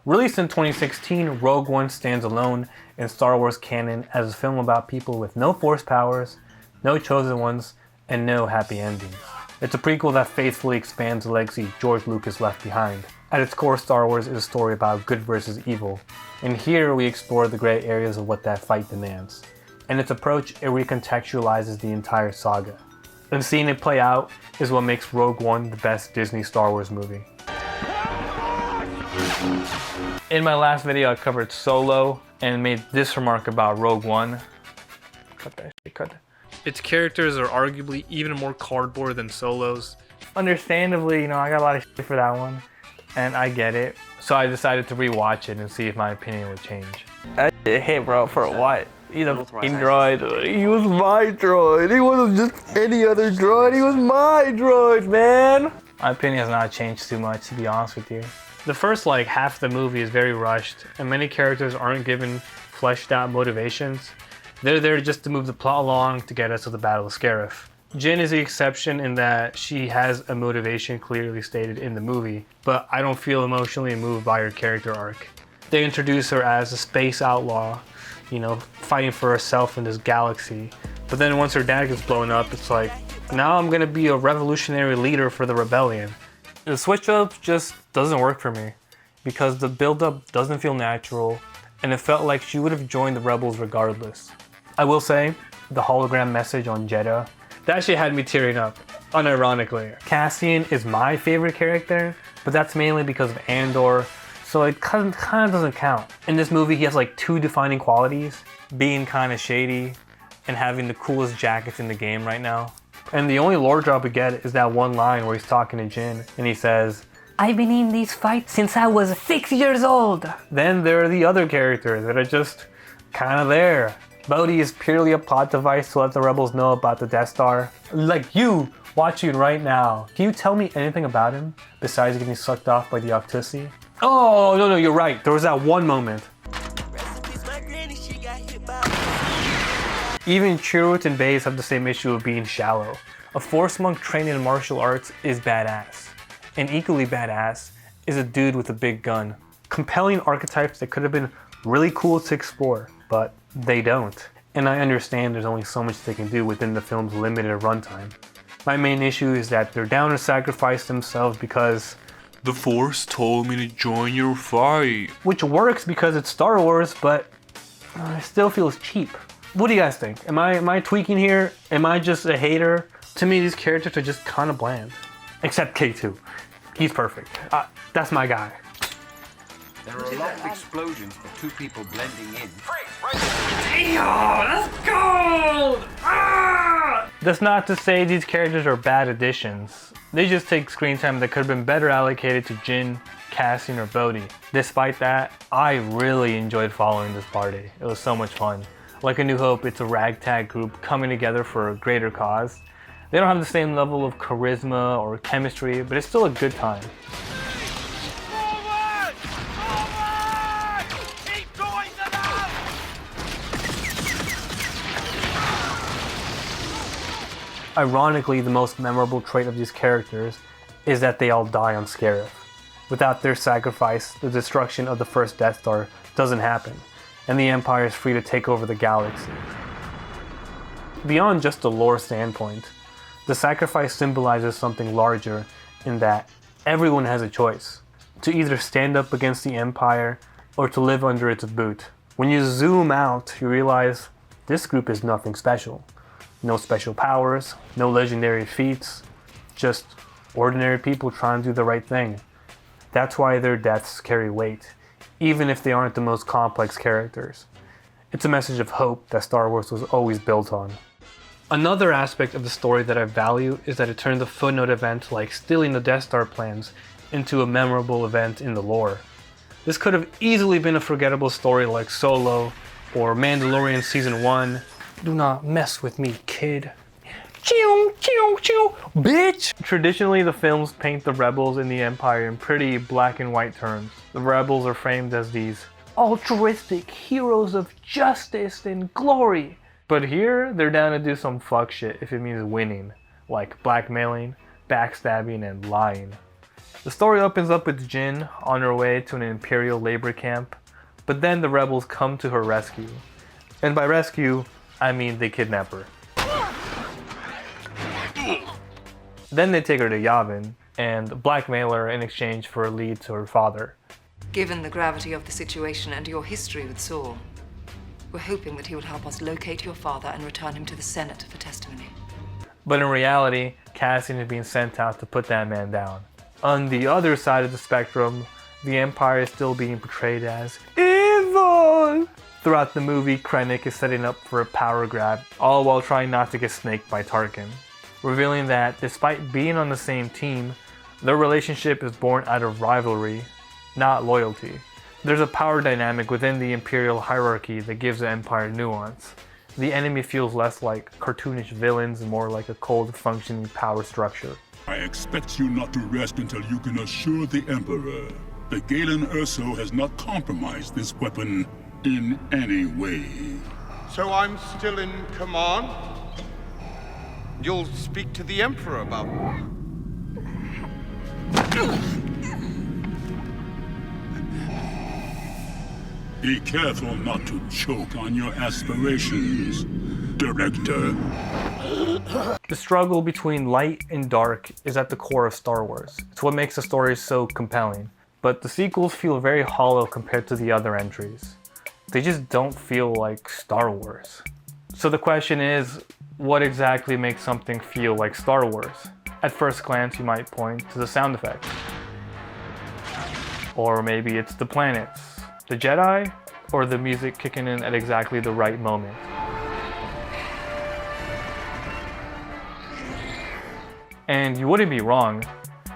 Released in 2016, Rogue One stands alone in Star Wars canon as a film about people with no Force powers, no chosen ones, and no happy endings. It's a prequel that faithfully expands the legacy George Lucas left behind. At its core, Star Wars is a story about good versus evil, and here we explore the gray areas of what that fight demands. In its approach, it recontextualizes the entire saga. And seeing it play out is what makes Rogue One the best Disney Star Wars movie. In my last video, I covered Solo and made this remark about Rogue One. Cut that shit, cut that. Its characters are arguably even more cardboard than Solo's. Understandably, I got a lot of shit for that one, and I get it. So I decided to rewatch it and see if my opinion would change. That shit hit, bro, for what? He's a fucking droid. He was my droid. He wasn't just any other droid. He was my droid, man. My opinion has not changed too much, to be honest with you. The first half of the movie is very rushed, and many characters aren't given fleshed out motivations. They're there just to move the plot along to get us to the Battle of Scarif. Jyn is the exception in that she has a motivation clearly stated in the movie, but I don't feel emotionally moved by her character arc. They introduce her as a space outlaw, fighting for herself in this galaxy. But then once her dad gets blown up, it's like, now I'm gonna be a revolutionary leader for the rebellion. The switch up just doesn't work for me because the build-up doesn't feel natural, and it felt like she would have joined the rebels regardless. I will say, the hologram message on Jeddah, that actually had me tearing up, unironically. Cassian is my favorite character, but that's mainly because of Andor, so it kind of doesn't count. In this movie, he has two defining qualities: being kind of shady and having the coolest jackets in the game right now. And the only lore drop we get is that one line where he's talking to Jyn and he says, "I've been in these fights since I was 6 years old." Then there are the other characters that are just kind of there. Bodhi is purely a plot device to let the rebels know about the Death Star. Like you watching right now, can you tell me anything about him besides getting sucked off by the Octusi? Oh, no, you're right. There was that one moment. Even Chirrut and Baze have the same issue of being shallow. A Force monk trained in martial arts is badass. And equally badass is a dude with a big gun. Compelling archetypes that could have been really cool to explore, but they don't. And I understand there's only so much they can do within the film's limited runtime. My main issue is that they're down to sacrifice themselves because the Force told me to join your fight. Which works because it's Star Wars, but it still feels cheap. What do you guys think? Am I tweaking here? Am I just a hater? To me, these characters are just kind of bland. Except K2. He's perfect. That's my guy. There are a lot of explosions for two people blending in. Damn, that's gold! That's not to say these characters are bad additions. They just take screen time that could have been better allocated to Jyn, Cassian, or Bodhi. Despite that, I really enjoyed following this party. It was so much fun. Like A New Hope, it's a ragtag group coming together for a greater cause. They don't have the same level of charisma or chemistry, but it's still a good time. Ironically, the most memorable trait of these characters is that they all die on Scarif. Without their sacrifice, the destruction of the first Death Star doesn't happen, and the Empire is free to take over the galaxy. Beyond just the lore standpoint, the sacrifice symbolizes something larger in that everyone has a choice, to either stand up against the Empire or to live under its boot. When you zoom out, you realize this group is nothing special. No special powers, no legendary feats, just ordinary people trying to do the right thing. That's why their deaths carry weight, even if they aren't the most complex characters. It's a message of hope that Star Wars was always built on. Another aspect of the story that I value is that it turns a footnote event like stealing the Death Star plans into a memorable event in the lore. This could have easily been a forgettable story like Solo or Mandalorian Season 1. Do not mess with me, kid. Choo, choo, choo, bitch! Traditionally, the films paint the rebels in the Empire in pretty black and white terms. The rebels are framed as these altruistic heroes of justice and glory. But here, they're down to do some fuck shit if it means winning, like blackmailing, backstabbing, and lying. The story opens up with Jin on her way to an Imperial labor camp, but then the rebels come to her rescue. And by rescue, I mean they kidnap her. Then they take her to Yavin and blackmail her in exchange for a lead to her father. Given the gravity of the situation and your history with Saul, we're hoping that he will help us locate your father and return him to the Senate for testimony. But in reality, Cassian is being sent out to put that man down. On the other side of the spectrum, the Empire is still being portrayed as evil. Throughout the movie, Krennic is setting up for a power grab, all while trying not to get snaked by Tarkin, revealing that despite being on the same team, their relationship is born out of rivalry, not loyalty. There's a power dynamic within the Imperial hierarchy that gives the Empire nuance. The enemy feels less like cartoonish villains and more like a cold, functioning power structure. I expect you not to rest until you can assure the Emperor that Galen Erso has not compromised this weapon in any way. So I'm still in command? You'll speak to the Emperor about it. Be careful not to choke on your aspirations, Director. The struggle between light and dark is at the core of Star Wars. It's what makes the story so compelling. But the sequels feel very hollow compared to the other entries. They just don't feel like Star Wars. So the question is, what exactly makes something feel like Star Wars? At first glance, you might point to the sound effects. Or maybe it's the planets, the Jedi, or the music kicking in at exactly the right moment. And you wouldn't be wrong,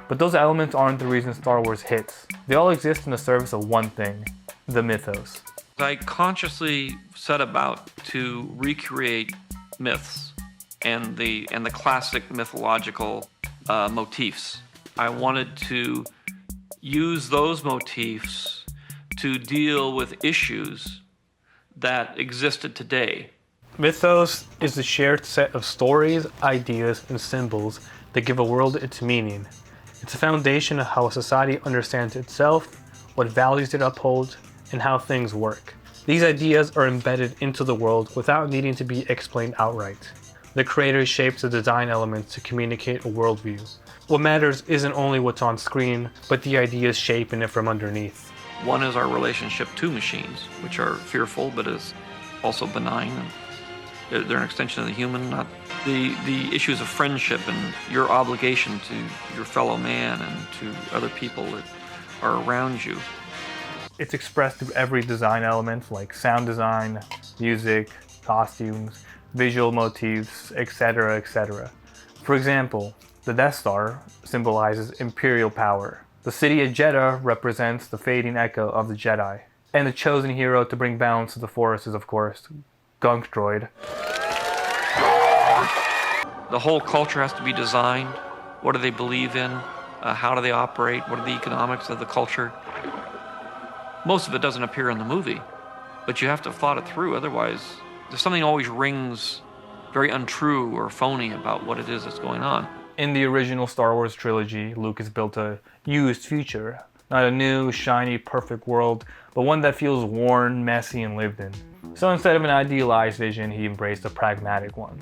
but those elements aren't the reason Star Wars hits. They all exist in the service of one thing, the mythos. I consciously set about to recreate myths and the classic mythological motifs. I wanted to use those motifs to deal with issues that existed today. Mythos is the shared set of stories, ideas, and symbols that give a world its meaning. It's a foundation of how a society understands itself, what values it upholds, and how things work. These ideas are embedded into the world without needing to be explained outright. The creator shapes the design elements to communicate a worldview. What matters isn't only what's on screen, but the ideas shaping it from underneath. One is our relationship to machines, which are fearful but is also benign. And they're an extension of the human. Not the issues of friendship and your obligation to your fellow man and to other people that are around you. It's expressed through every design element like sound design, music, costumes, visual motifs, etc., etc. For example, the Death Star symbolizes Imperial power. The city of Jeddah represents the fading echo of the Jedi. And the chosen hero to bring balance to the Force is, of course, Gunk Droid. The whole culture has to be designed. What do they believe in? How do they operate? What are the economics of the culture? Most of it doesn't appear in the movie, but you have to have thought it through. Otherwise, there's something always rings very untrue or phony about what it is that's going on. In the original Star Wars trilogy, Lucas built a used future. Not a new, shiny, perfect world, but one that feels worn, messy, and lived in. So instead of an idealized vision, he embraced a pragmatic one.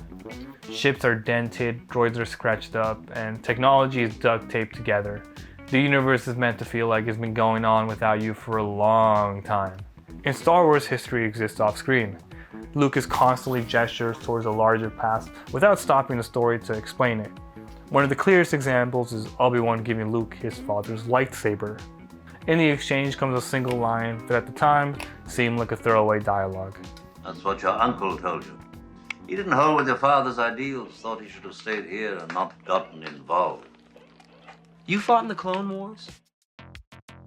Ships are dented, droids are scratched up, and technology is duct taped together. The universe is meant to feel like it's been going on without you for a long time. In Star Wars, history exists off-screen. Lucas constantly gestures towards a larger past without stopping the story to explain it. One of the clearest examples is Obi-Wan giving Luke his father's lightsaber. In the exchange comes a single line that at the time seemed like a throwaway dialogue. That's what your uncle told you. He didn't hold with your father's ideals, thought he should have stayed here and not gotten involved. You fought in the Clone Wars?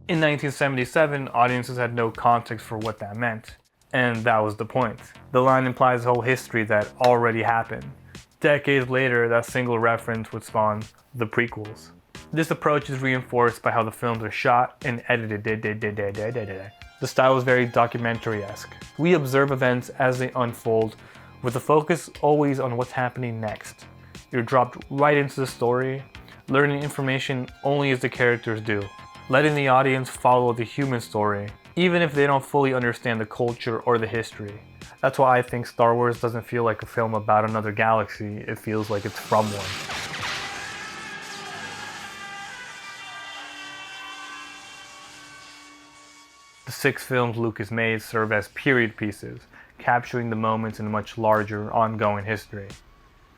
In 1977, audiences had no context for what that meant. And that was the point. The line implies a whole history that already happened. Decades later, that single reference would spawn the prequels. This approach is reinforced by how the films are shot and edited. The style is very documentary-esque. We observe events as they unfold, with the focus always on what's happening next. You're dropped right into the story, learning information only as the characters do, letting the audience follow the human story, even if they don't fully understand the culture or the history. That's why I think Star Wars doesn't feel like a film about another galaxy, it feels like it's from one. The 6 films Lucas made serve as period pieces, capturing the moments in a much larger, ongoing history.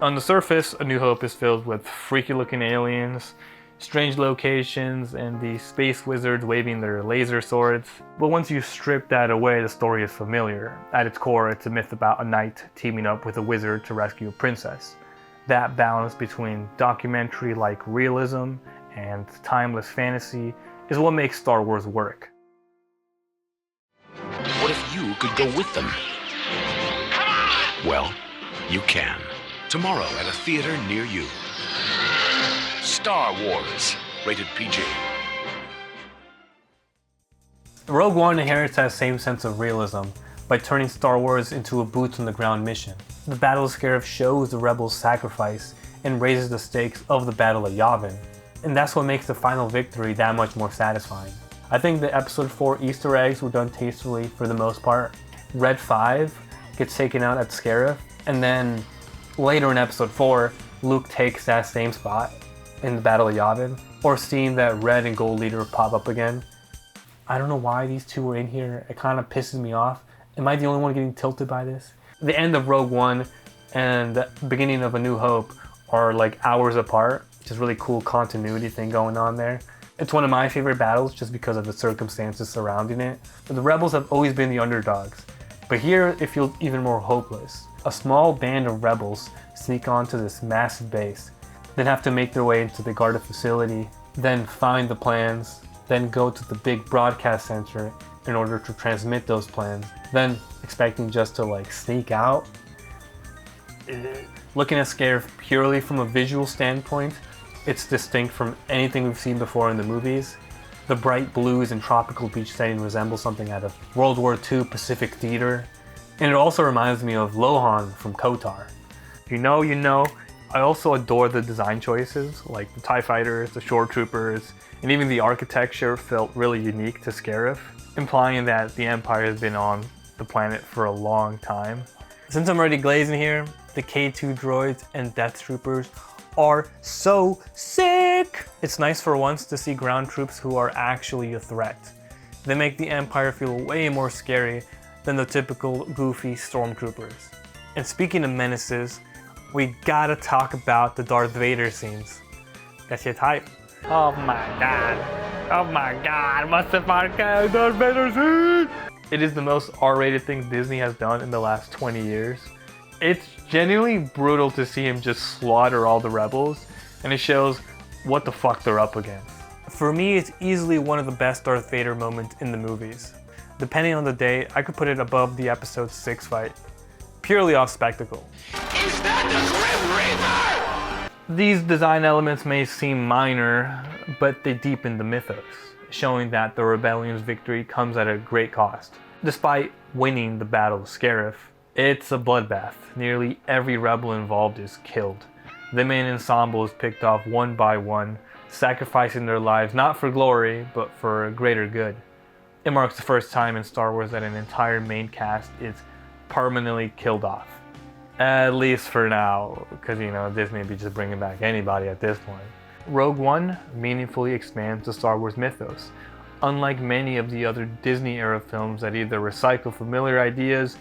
On the surface, A New Hope is filled with freaky-looking aliens, strange locations, and the space wizards waving their laser swords. But once you strip that away, the story is familiar. At its core, it's a myth about a knight teaming up with a wizard to rescue a princess. That balance between documentary-like realism and timeless fantasy is what makes Star Wars work. What if you could go with them? Well, you can. Tomorrow at a theater near you. Star Wars, rated PG. Rogue One inherits that same sense of realism by turning Star Wars into a boots-on-the-ground mission. The Battle of Scarif shows the rebels' sacrifice and raises the stakes of the Battle of Yavin, and that's what makes the final victory that much more satisfying. I think the Episode 4 Easter eggs were done tastefully for the most part. Red 5 gets taken out at Scarif, and then later in Episode 4, Luke takes that same spot in the Battle of Yavin, or seeing that Red and Gold Leader pop up again. I don't know why these two were in here, it kind of pisses me off. Am I the only one getting tilted by this? The end of Rogue One and the beginning of A New Hope are like hours apart, which is really cool continuity thing going on there. It's one of my favorite battles just because of the circumstances surrounding it. But the rebels have always been the underdogs, but here it feels even more hopeless. A small band of rebels sneak onto this massive base, then have to make their way into the guarded facility, then find the plans, then go to the big broadcast center in order to transmit those plans, then expecting just to like sneak out. Looking at Scarif purely from a visual standpoint, it's distinct from anything we've seen before in the movies. The bright blues and tropical beach setting resemble something out of World War II Pacific theater. And it also reminds me of Lohan from KOTOR. You know, I also adore the design choices, like the TIE Fighters, the Shore Troopers, and even the architecture felt really unique to Scarif, implying that the Empire has been on the planet for a long time. Since I'm already glazing here, the K2 droids and Death Troopers are so sick! It's nice for once to see ground troops who are actually a threat. They make the Empire feel way more scary than the typical goofy stormtroopers. And speaking of menaces, we gotta talk about the Darth Vader scenes. That shit's hype. Oh my god, Mustafar Darth Vader scene! It is the most R-rated thing Disney has done in the last 20 years. It's genuinely brutal to see him just slaughter all the rebels, and it shows what the fuck they're up against. For me, it's easily one of the best Darth Vader moments in the movies. Depending on the day, I could put it above the Episode 6 fight, purely off spectacle. Is that the Grim Reaper? These design elements may seem minor, but they deepen the mythos, showing that the rebellion's victory comes at a great cost. Despite winning the Battle of Scarif, it's a bloodbath. Nearly every rebel involved is killed. The main ensemble is picked off one by one, sacrificing their lives not for glory, but for a greater good. It marks the first time in Star Wars that an entire main cast is permanently killed off. At least for now, because Disney would be just bringing back anybody at this point. Rogue One meaningfully expands the Star Wars mythos, unlike many of the other Disney-era films that either recycle familiar ideas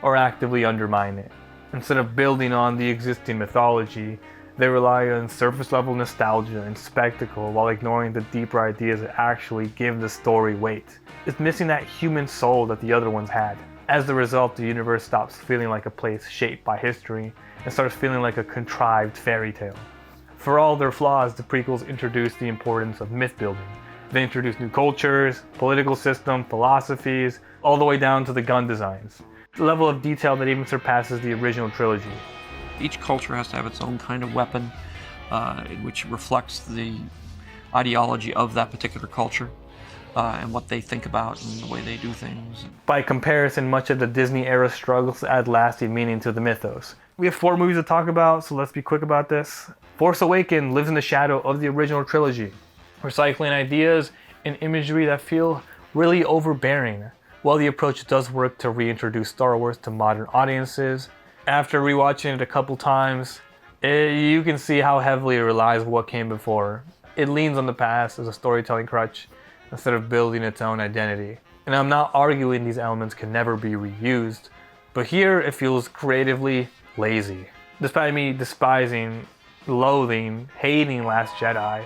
or actively undermine it. Instead of building on the existing mythology, they rely on surface-level nostalgia and spectacle while ignoring the deeper ideas that actually give the story weight. It's missing that human soul that the other ones had. As a result, the universe stops feeling like a place shaped by history and starts feeling like a contrived fairy tale. For all their flaws, the prequels introduce the importance of myth building. They introduce new cultures, political system, philosophies, all the way down to the gun designs. The level of detail that even surpasses the original trilogy. Each culture has to have its own kind of weapon, which reflects the ideology of that particular culture and what they think about and the way they do things. By comparison, much of the Disney-era struggles add lasting meaning to the mythos. We have 4 movies to talk about, so let's be quick about this. Force Awakens lives in the shadow of the original trilogy, recycling ideas and imagery that feel really overbearing. While the approach does work to reintroduce Star Wars to modern audiences, after rewatching it a couple times, you can see how heavily it relies on what came before. It leans on the past as a storytelling crutch instead of building its own identity. And I'm not arguing these elements can never be reused, but here it feels creatively lazy. Despite me despising, loathing, hating Last Jedi,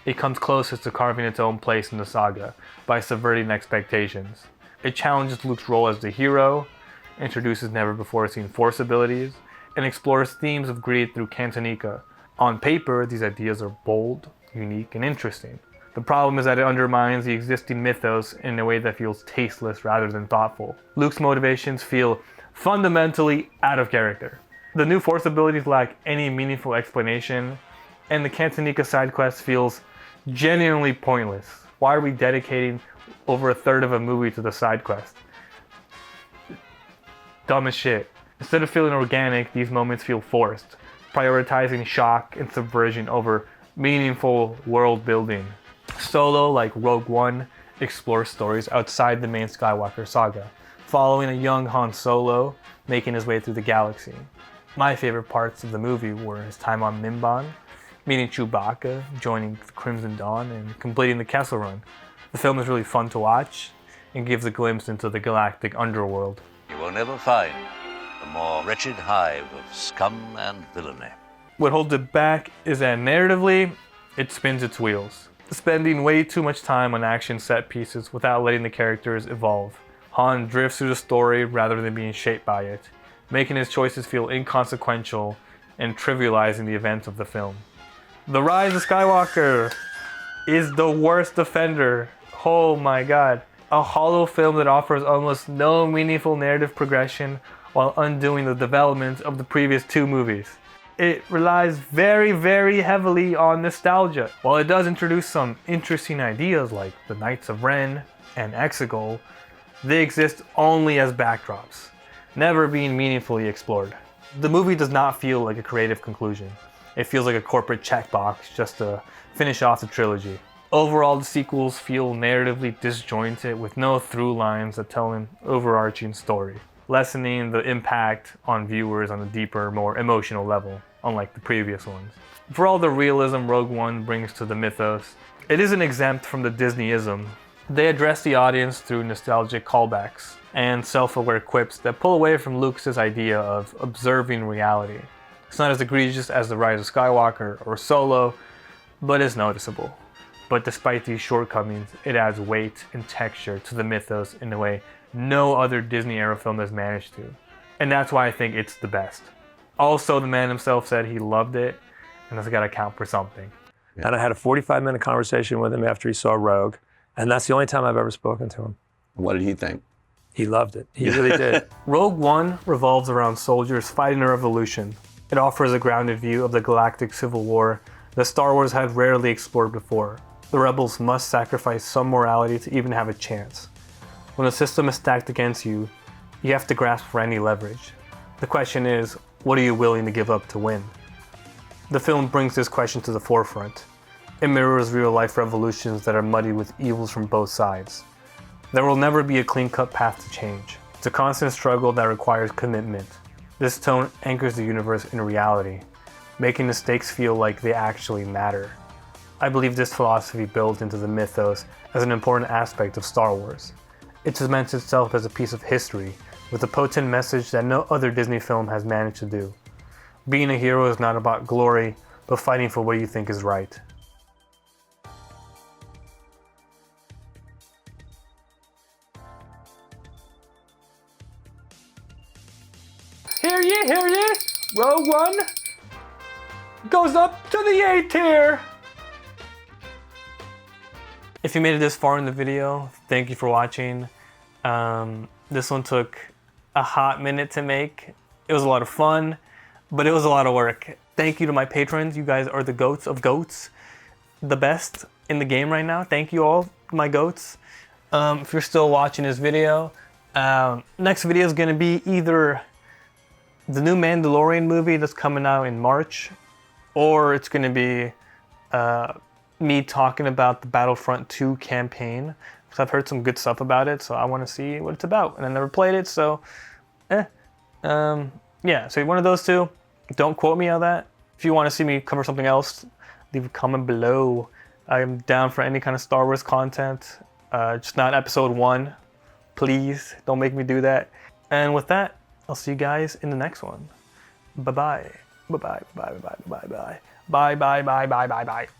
it comes closest to carving its own place in the saga by subverting expectations. It challenges Luke's role as the hero, introduces never-before-seen Force abilities, and explores themes of greed through Cantonica. On paper, these ideas are bold, unique, and interesting. The problem is that it undermines the existing mythos in a way that feels tasteless rather than thoughtful. Luke's motivations feel fundamentally out of character. The new Force abilities lack any meaningful explanation, and the Cantonica side quest feels genuinely pointless. Why are we dedicating over a third of a movie to the side quest? Dumb as shit. Instead of feeling organic, these moments feel forced, prioritizing shock and subversion over meaningful world building. Solo, like Rogue One, explores stories outside the main Skywalker saga, following a young Han Solo making his way through the galaxy. My favorite parts of the movie were his time on Mimban, meeting Chewbacca, joining Crimson Dawn, and completing the Kessel Run. The film is really fun to watch and gives a glimpse into the galactic underworld. You will never find a more wretched hive of scum and villainy. What holds it back is that narratively, it spins its wheels, spending way too much time on action set pieces without letting the characters evolve. Han drifts through the story rather than being shaped by it, making his choices feel inconsequential and trivializing the events of the film. The Rise of Skywalker is the worst offender. Oh my god. A hollow film that offers almost no meaningful narrative progression while undoing the development of the previous two movies. It relies very, very heavily on nostalgia. While it does introduce some interesting ideas like the Knights of Ren and Exegol, they exist only as backdrops, never being meaningfully explored. The movie does not feel like a creative conclusion. It feels like a corporate checkbox just to finish off the trilogy. Overall, the sequels feel narratively disjointed with no through lines that tell an overarching story, lessening the impact on viewers on a deeper, more emotional level, unlike the previous ones. For all the realism Rogue One brings to the mythos, it isn't exempt from the Disneyism. They address the audience through nostalgic callbacks and self-aware quips that pull away from Lucas's idea of observing reality. It's not as egregious as The Rise of Skywalker or Solo, but it's noticeable. But despite these shortcomings, it adds weight and texture to the mythos in a way no other Disney-era film has managed to. And that's why I think it's the best. Also, the man himself said he loved it, and that's gotta count for something. And I had a 45-minute conversation with him after he saw Rogue, and that's the only time I've ever spoken to him. What did he think? He loved it. He really did. Rogue One revolves around soldiers fighting a revolution. It offers a grounded view of the galactic civil war that Star Wars had rarely explored before. The rebels must sacrifice some morality to even have a chance. When a system is stacked against you, you have to grasp for any leverage. The question is, what are you willing to give up to win? The film brings this question to the forefront. It mirrors real-life revolutions that are muddied with evils from both sides. There will never be a clean-cut path to change. It's a constant struggle that requires commitment. This tone anchors the universe in reality, making the stakes feel like they actually matter. I believe this philosophy built into the mythos as an important aspect of Star Wars. It cements itself as a piece of history, with a potent message that no other Disney film has managed to do. Being a hero is not about glory, but fighting for what you think is right. Hear ye, Rogue One goes up to the A tier! If you made it this far in the video, thank you for watching. This one took a hot minute to make. It was a lot of fun, but it was a lot of work. Thank you to my patrons. You guys are the goats of goats. The best in the game right now. Thank you all, my goats. If you're still watching this video, next video is gonna be either the new Mandalorian movie that's coming out in March, or it's going to be me talking about the Battlefront 2 campaign, because I've heard some good stuff about it, so I want to see what it's about, and I never played it, so yeah, so one of those two. Don't quote me on that. If you want to see me cover something else, leave a comment below. I'm down for any kind of Star Wars content, just not episode 1. Please don't make me do that. And with that, I'll see you guys in the next one. Bye bye. Bye bye. Bye bye. Bye bye. Bye bye. Bye bye. Bye bye. Bye bye.